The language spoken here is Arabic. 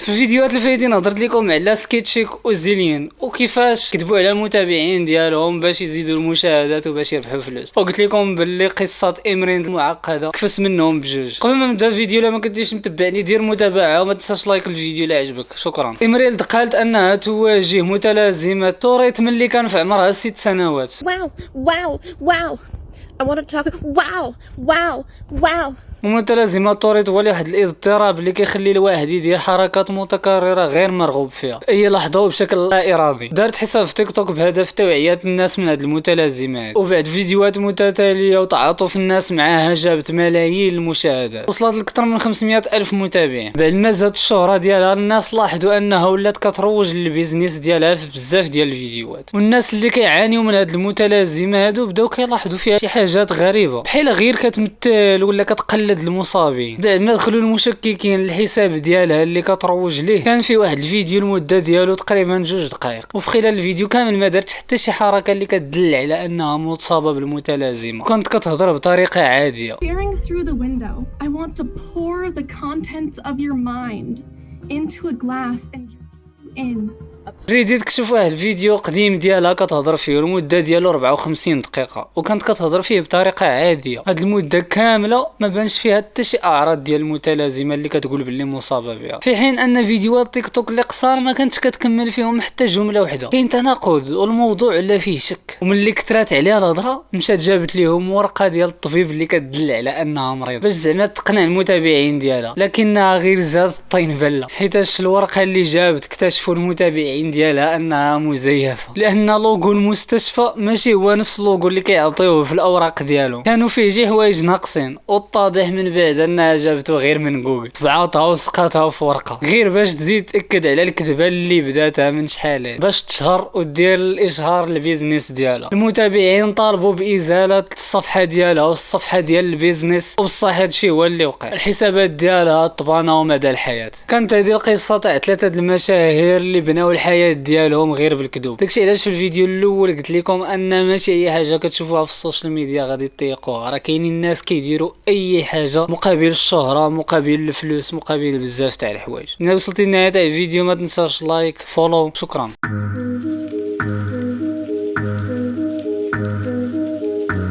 في الفيديوهات الفايتين هضرت لكم على سكيتشيك وزيليان وكيفاش كذبوا على المتابعين ديالهم باش يزيدوا المشاهدات وباش يربحوا فلوس، وقلت لكم باللي قصه امرين معقده كفس منهم بجوج. قبل ما نبدا الفيديو لا ما كنتيش متبعني دير متابعه وما تنساش لايك الفيديو الا عجبك. شكرا. امرين قالت انها تواجه متلازمه توريت ملي كان في عمرها 6 سنوات. Wow. I want to talk. Wow. ومتلازمة توريت هو واحد الاضطراب اللي كيخلي الواحد يدير حركات متكررة غير مرغوب فيها في اي لحظة وبشكل لا ارادي. دارت حساب في تيك توك بهدف توعية الناس من هاد المتلازمات، وبعد فيديوهات متتالية وتعاطف الناس معاها جابت ملايين المشاهدات، وصلت لأكثر من 500 ألف متابع. بعد ما زادت الشهرة ديالها الناس لاحظوا انها ولات كتروج للبيزنس ديالها في بزاف ديال الفيديوهات، والناس اللي كيعانيو من هاد المتلازمة هادو بداو كيلاحظوا فيها شي حاجات غريبة بحال غير كتمثل ولا كتقلد المصابين. بعد ما دخلوا المشككين الحساب ديالها اللي كتروج ليه كان في واحد الفيديو المده ديالو تقريبا 2 دقائق، وفي خلال الفيديو كامل ما دارتش حتى شي حركه اللي كتدل على انها مصابه بالمتلازمه، كانت كتهضر بطريقه عاديه. Staring through the window, I want to pour the contents of your mind into a glass and in. ريديت كشف واحد الفيديو قديم ديالها كتهضر فيه المده ديالو 54 دقيقه، وكانت كتهضر فيه بطريقه عاديه. هاد المده كامله ما بانش فيها حتى شي اعراض ديال المتلازمه اللي كتقول باللي مصابه بها، في حين ان فيديوهات تيك توك اللي قصار ما كانتش كتكمل فيهم حتى جمله وحده. كاين تناقض والموضوع ولا فيه شك، وملي كثرات عليها الهضره مشات جابت ليهم ورقه ديال الطبيب اللي كتدل على انها مريضه باش زعما تقنع المتابعين ديالها، لكنها غير زادت الطين بله، حيتاش الورقه اللي جابت اكتشفوا المتابعين ديالها انها مزيفه، لان لوغو المستشفى ماشي هو نفس اللوغو اللي كيعطيوه في الاوراق ديالو، كانوا فيه شي حوايج ناقصين، واتضح من بعد انها جابته غير من جوجل، طبعاتها وسقاتها في ورقه غير باش تزيد تاكد على الكذبه اللي بداتها من شحال باش تشهر ودير الاشهار للبيزنس ديالها. المتابعين طالبوا بازاله الصفحه ديالها والصفحه ديال البيزنس، وبصح هادشي هو اللي وقع. الحسابات ديالها طبانه مدى الحياه. كانت هذه القصه تاع 3 المشاهير اللي بناو الحياه ديالهم غير بالكذوب. داكشي علاش في الفيديو الاول قلت لكم ان ماشي اي حاجه كتشوفوها في السوشيال ميديا غادي تطيقوها، راه كاينين الناس كيديروا اي حاجه مقابل الشهره مقابل الفلوس مقابل بزاف تاع الحوايج. الا وصلتي لنهايه الفيديو ما تنساش لايك فولو. شكرا.